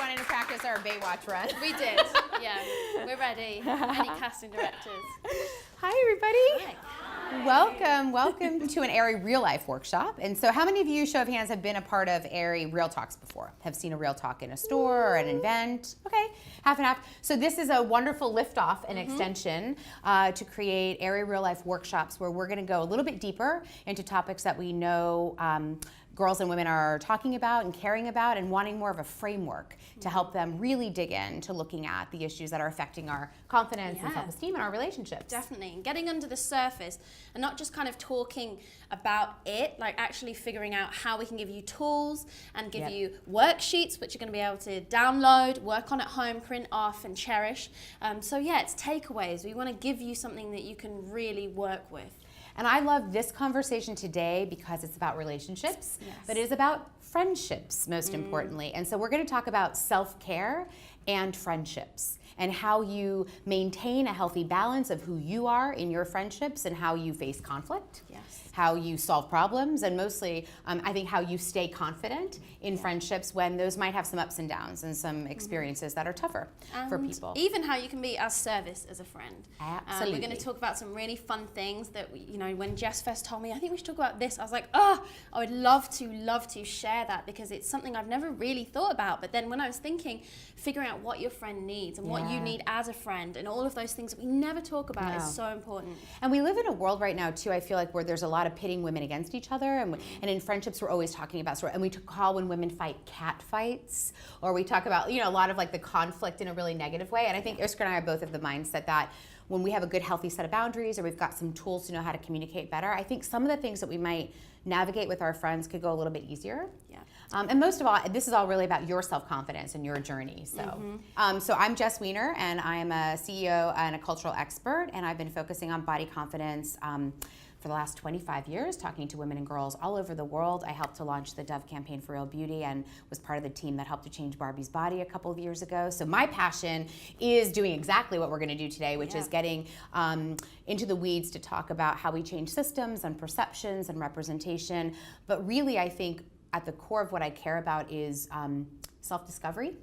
gone in to practice our Baywatch run. We did. Yeah, we're ready. Any casting directors? Hi, everybody. Hi. Welcome to an Aerie real life workshop. And so how many of you, show of hands, have been a part of Aerie Real Talks before? Have seen a real talk in a store or an event? Okay, half and half. So this is a wonderful liftoff and extension to create Aerie real life workshops where we're gonna go a little bit deeper into topics that we know girls and women are talking about and caring about, and wanting more of a framework to help them really dig in to looking at the issues that are affecting our confidence and self-esteem and our relationships. Definitely, and getting under the surface and not just kind of talking about it, like actually figuring out how we can give you tools and give you worksheets which you're going to be able to download, work on at home, print off and cherish. So yeah, it's takeaways. We want to give you something that you can really work with. And I love this conversation today because it's about relationships, but it is about friendships, most importantly. And so we're going to talk about self-care and friendships, and how you maintain a healthy balance of who you are in your friendships and how you face conflict, how you solve problems, and mostly, I think, how you stay confident in friendships when those might have some ups and downs and some experiences that are tougher for people. Even how you can be as service as a friend. Absolutely. We're going to talk about some really fun things that, you know, when Jess first told me, I think we should talk about this, I was like, oh, I would love to share that, because it's something I've never really thought about. But then when I was thinking, figuring out what your friend needs and what you need as a friend and all of those things that we never talk about is so important. And we live in a world right now too, I feel like, where there's a lot of pitting women against each other, and in friendships we're always talking about and we call when women fight cat fights, or we talk about, you know, a lot of like the conflict in a really negative way. And I think Iskra and I are both of the mindset that when we have a good healthy set of boundaries, or we've got some tools to know how to communicate better, I think some of the things that we might navigate with our friends could go a little bit easier. And most of all, this is all really about your self-confidence and your journey. So, so I'm Jess Weiner, and I am a CEO and a cultural expert, and I've been focusing on body confidence for the last 25 years, talking to women and girls all over the world. I helped to launch the Dove campaign for Real Beauty and was part of the team that helped to change Barbie's body a couple of years ago. So my passion is doing exactly what we're going to do today, which is getting into the weeds to talk about how we change systems and perceptions and representation. But really, I think at the core of what I care about is self-discovery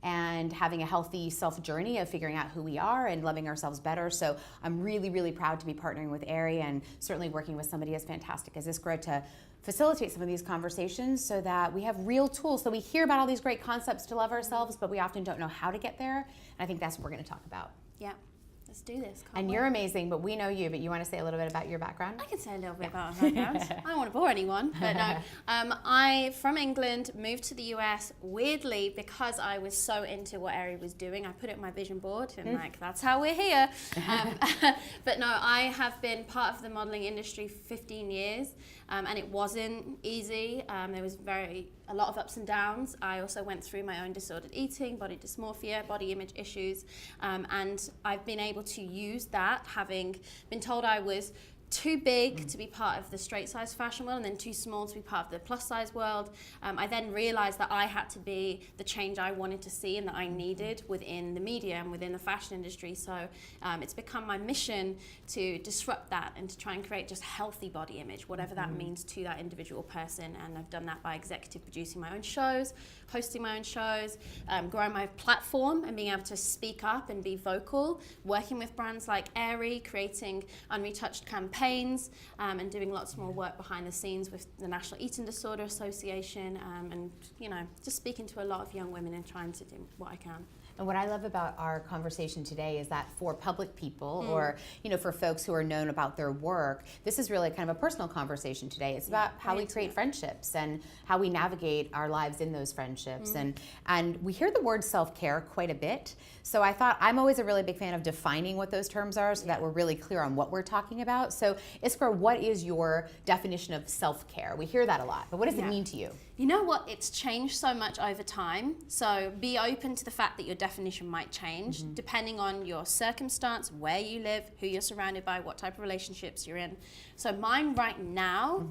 and having a healthy self-journey of figuring out who we are and loving ourselves better. So I'm really, really proud to be partnering with Aerie, and certainly working with somebody as fantastic as Iskra to facilitate some of these conversations so that we have real tools. So we hear about all these great concepts to love ourselves, but we often don't know how to get there. And I think that's what we're going to talk about. Yeah. Let's do this. And you're amazing, but we know you. But you want to say a little bit about your background? I can say a little bit about my background. I don't want to bore anyone, but no. I, from England, moved to the US, weirdly, because I was so into what Aerie was doing. I put it on my vision board, and like, that's how we're here. But no, I have been part of the modeling industry for 15 years, and it wasn't easy. There was a lot of ups and downs. I also went through my own disordered eating, body dysmorphia, body image issues, and I've been able to use that, having been told I was too big to be part of the straight size fashion world and then too small to be part of the plus size world. I then realized that I had to be the change I wanted to see and that I needed within the media and within the fashion industry. So it's become my mission to disrupt that and to try and create just healthy body image, whatever that means to that individual person. And I've done that by executive producing my own shows, hosting my own shows, growing my platform and being able to speak up and be vocal, working with brands like Aerie, creating unretouched campaigns, and doing lots more work behind the scenes with the National Eating Disorder Association, and you know, just speaking to a lot of young women and trying to do what I can. And what I love about our conversation today is that for public people, or you know, for folks who are known about their work, this is really kind of a personal conversation today. It's about how we create friendships and how we navigate our lives in those friendships. And we hear the word self-care quite a bit. So I thought, I'm always a really big fan of defining what those terms are so that we're really clear on what we're talking about. So Iskra, what is your definition of self-care? We hear that a lot, but what does it mean to you? You know what? It's changed so much over time. So be open to the fact that your definition might change depending on your circumstance, where you live, who you're surrounded by, what type of relationships you're in. So mine right now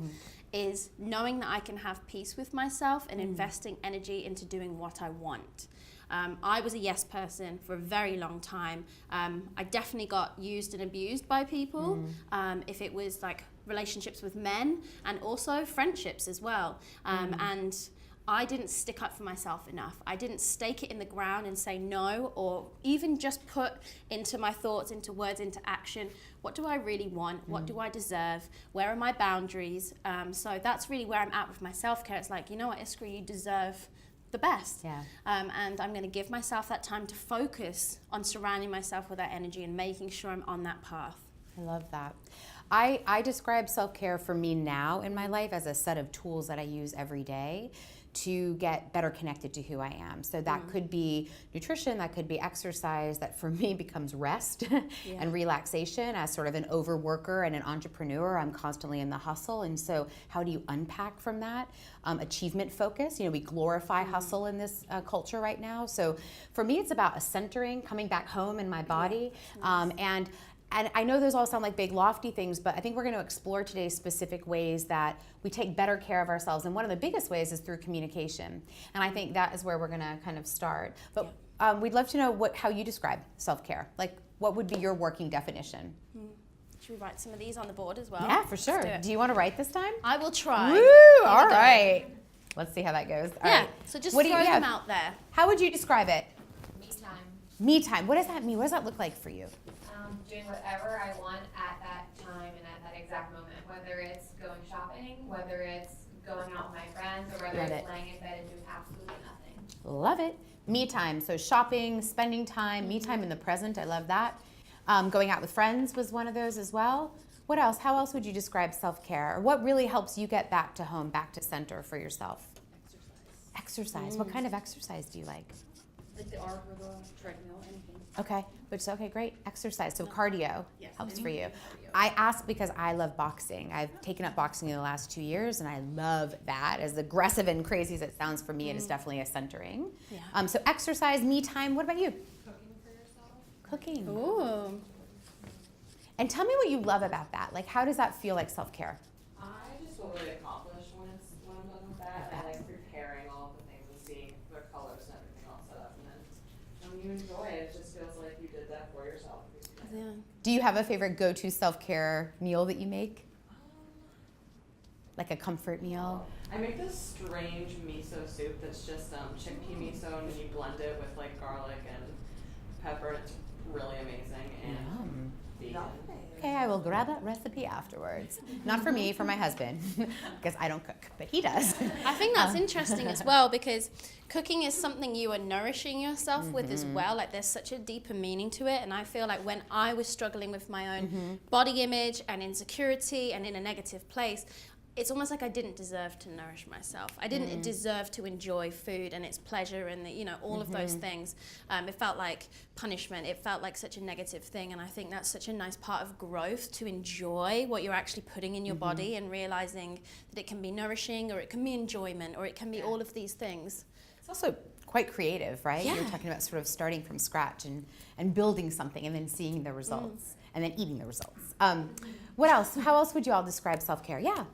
is knowing that I can have peace with myself and investing energy into doing what I want. I was a yes person for a very long time. I definitely got used and abused by people. If it was like relationships with men and also friendships as well. And I didn't stick up for myself enough. I didn't stake it in the ground and say no, or even just put into my thoughts, into words, into action. What do I really want? What do I deserve? Where are my boundaries? So that's really where I'm at with my self-care. It's like, you know what, Iskra, you deserve the best. Yeah. And I'm going to give myself that time to focus on surrounding myself with that energy and making sure I'm on that path. I love that. I describe self-care for me now in my life as a set of tools that I use every day to get better connected to who I am. So that could be nutrition, that could be exercise, that for me becomes rest and relaxation. As sort of an overworker and an entrepreneur, I'm constantly in the hustle. And so how do you unpack from that? Achievement focus, we glorify hustle in this culture right now. So for me, it's about a centering, coming back home in my body. And I know those all sound like big, lofty things, but I think we're going to explore today specific ways that we take better care of ourselves. And one of the biggest ways is through communication. And I think that is where we're going to kind of start. But we'd love to know how you describe self-care. Like, what would be your working definition? Should we write some of these on the board as well? Yeah, for sure. Do you want to write this time? I will try. Woo! All right. Let's see how that goes. All right. So just throw them out there. How would you describe it? Me time. Me time. What does that mean? What does that look like for you? Doing whatever I want at that time and at that exact moment, whether it's going shopping, whether it's going out with my friends, or whether it's laying in bed and doing absolutely nothing. Love it. Me time. So shopping, spending time, me time in the present. I love that. Going out with friends was one of those as well. What else? How else would you describe self-care? Or what really helps you get back to home, back to center for yourself? Exercise. What kind of exercise do you like? Like the arc or the treadmill, anything. Okay, great. Exercise, so cardio helps for you. I ask because I love boxing. I've taken up boxing in the last 2 years, and I love that. As aggressive and crazy as it sounds for me, it is definitely a centering. Yeah. So exercise, me time. What about you? Cooking for yourself. Cooking. Ooh. And tell me what you love about that. Like, how does that feel like self-care? I just feel really accomplished when I'm done with that. I like preparing all of the things and seeing the colors and everything all set up, and then when you enjoy it, it just feels like you did that for yourself. Yeah. Do you have a favorite go-to self-care meal that you make? Like a comfort meal? I make this strange miso soup that's just chickpea miso, and then you blend it with like garlic and pepper. It's really amazing and vegan. Okay, I will grab that recipe afterwards. Not for me, for my husband, because I don't cook, but he does. I think that's interesting as well, because cooking is something you are nourishing yourself with as well. Like, there's such a deeper meaning to it. And I feel like when I was struggling with my own body image and insecurity and in a negative place, it's almost like I didn't deserve to nourish myself. I didn't deserve to enjoy food and its pleasure and all of those things. It felt like punishment. It felt like such a negative thing. And I think that's such a nice part of growth, to enjoy what you're actually putting in your body and realizing that it can be nourishing, or it can be enjoyment, or it can be all of these things. It's also quite creative, right? Yeah. You're talking about sort of starting from scratch and building something and then seeing the results and then eating the results. What else? How else would you all describe self-care? Yeah.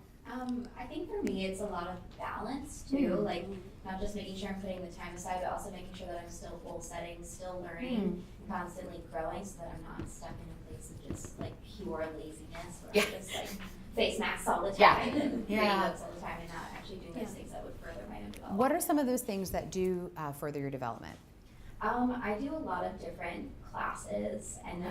I think for me it's a lot of balance too, like not just making sure I'm putting the time aside, but also making sure that I'm still goal setting, still learning, constantly growing, so that I'm not stuck in a place of just like pure laziness where I'm just like face masks all the time and reading books all the time and not actually doing those things that would further my own development. What are some of those things that do further your development? I do a lot of different classes and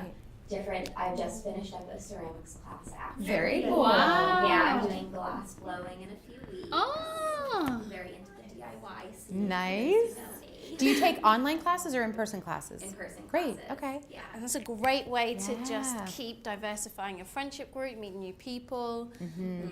I just finished up a ceramics class actually. Very cool. Wow. Yeah, I'm doing glass blowing in a few weeks. Oh. I'm very into the DIY scene. Nice. Do you take online classes or in-person classes? In-person Great, classes. okay. Yeah. And that's a great way to just Yeah. keep diversifying your friendship group, meeting new people.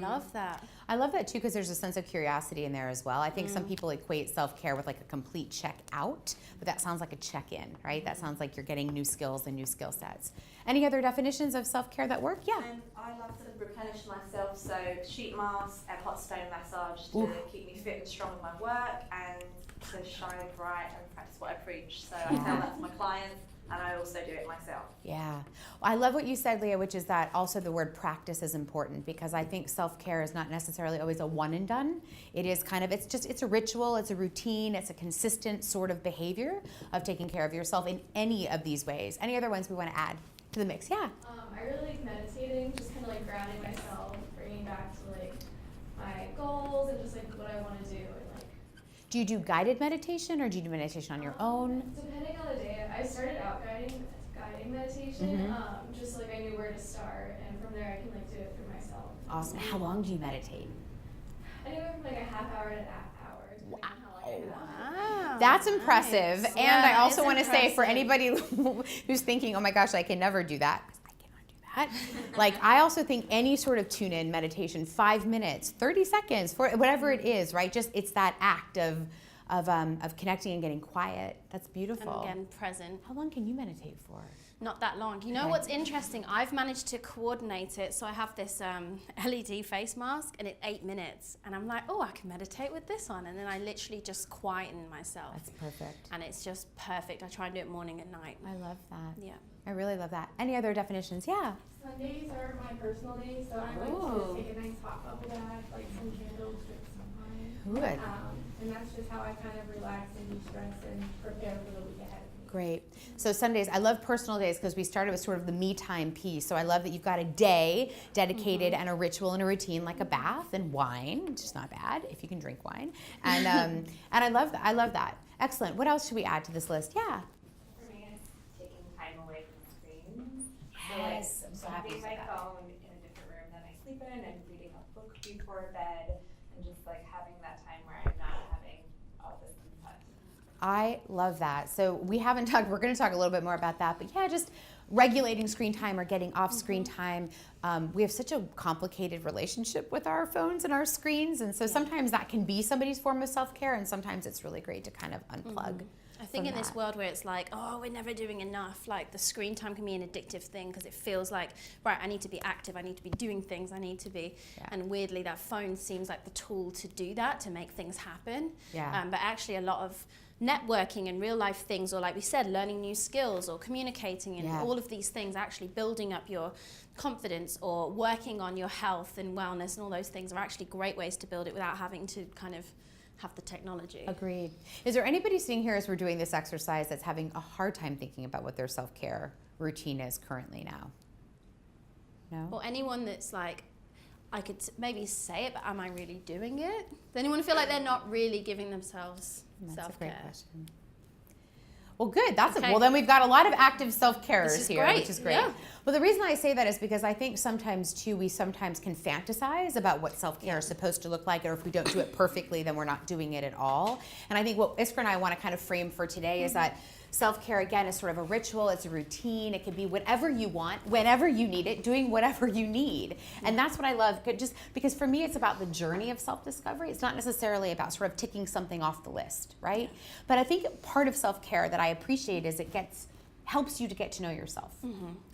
Love that. I love that too, because there's a sense of curiosity in there as well. I think some people equate self-care with like a complete check out, but that sounds like a check-in, right? That sounds like you're getting new skills and new skill sets. Any other definitions of self-care that work? Yeah. I love to replenish myself, so sheet mask and hot stone massage to keep me fit and strong with my work and to shine bright and practice what I preach. So I tell that to my clients, and I also do it myself. Yeah. I love what you said, Leah, which is that also the word practice is important, because I think self-care is not necessarily always a one and done. It is kind of, it's a ritual, it's a routine, it's a consistent sort of behavior of taking care of yourself in any of these ways. Any other ones we want to add to the mix? Yeah. I really like meditating, just kind of like grounding myself, bringing back to like my goals and just like what I want to do and like. Do you do guided meditation or do you do meditation on your own? Depending on the day, I started out guiding meditation, just like I knew where to start, and from there I can like do it for myself. Awesome. How long do you meditate? Anywhere from like a half hour to an hour, depending on how long I have. Wow. That's impressive. Nice. And Yeah, I that also is want to say for impressive. anybody who's thinking, oh my gosh, I can never do that, because I cannot do that. Like, I also think any sort of tune-in meditation, 5 minutes, 30 seconds, for whatever it is, right? Just it's that act of connecting and getting quiet. That's beautiful. And again, present. How long can you meditate for? Not that long. You know Okay. what's interesting? I've managed to coordinate it. So I have this LED face mask and it's 8 minutes. And I'm like, oh, I can meditate with this on. And then I literally just quieten myself. That's perfect. And it's just perfect. I try and do it morning and night. I love that. Yeah. I really love that. Any other definitions? Yeah. Sundays are my personal days, so I like Ooh. to take a nice hot bubble bath, like some candles, drink some wine. Good. And that's just how I kind of relax and de-stress and prepare for the week ahead of me. Great. So Sundays, I love personal days because we started with sort of the me time piece. So I love that you've got a day dedicated and a ritual and a routine like a bath and wine, which is not bad if you can drink wine. And and I love that. I love that. Excellent. What else should we add to this list? Yeah. For me, it's taking time away from screens. Yes, I'm so happy leaving you my said that. phone in a different room that I sleep in and reading a book before bed and just like having that time where I'm not having all this input. I love that. So we haven't talked, we're going to talk a little bit more about that, but yeah, just regulating screen time or getting off screen time. We have such a complicated relationship with our phones and our screens, and so sometimes that can be somebody's form of self-care, and sometimes it's really great to kind of unplug. I think from in this that. world where it's like, oh, we're never doing enough, like the screen time can be an addictive thing because it feels like, right, I need to be active, I need to be doing things, I need to be, Yeah. and weirdly that phone seems like the tool to do that, to make things happen. Yeah. But actually a lot of networking and real life things, or like we said, learning new skills or communicating and Yeah. all of these things, actually building up your confidence or working on your health and wellness and all those things are actually great ways to build it without having to kind of have the technology. Agreed. Is there anybody sitting here as we're doing this exercise that's having a hard time thinking about what their self-care routine is currently now? No? Or anyone that's like, I could maybe say it, but am I really doing it? Does anyone feel like they're not really giving themselves That's self-care? a great question. Well, good. That's Okay. well. Then we've got a lot of active self-carers This is here, great. which is great. Yeah. Well, the reason I say that is because I think sometimes too, we sometimes can fantasize about what self-care is supposed to look like, or if we don't do it perfectly, then we're not doing it at all. And I think what Iskra and I want to kind of frame for today is that self-care, again, is sort of a ritual, it's a routine, it can be whatever you want, whenever you need it, doing whatever you need. And that's what I love, just because for me it's about the journey of self-discovery. It's not necessarily about sort of ticking something off the list, right? But I think part of self-care that I appreciate is it helps you to get to know yourself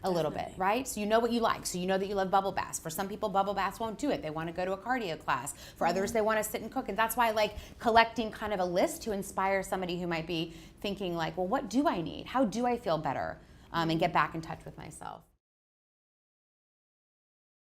a little bit, right? So you know what you like. So you know that you love bubble baths. For some people, bubble baths won't do it. They want to go to a cardio class. For others, they want to sit and cook. And that's why I like collecting kind of a list to inspire somebody who might be thinking like, well, what do I need? How do I feel better? And get back in touch with myself.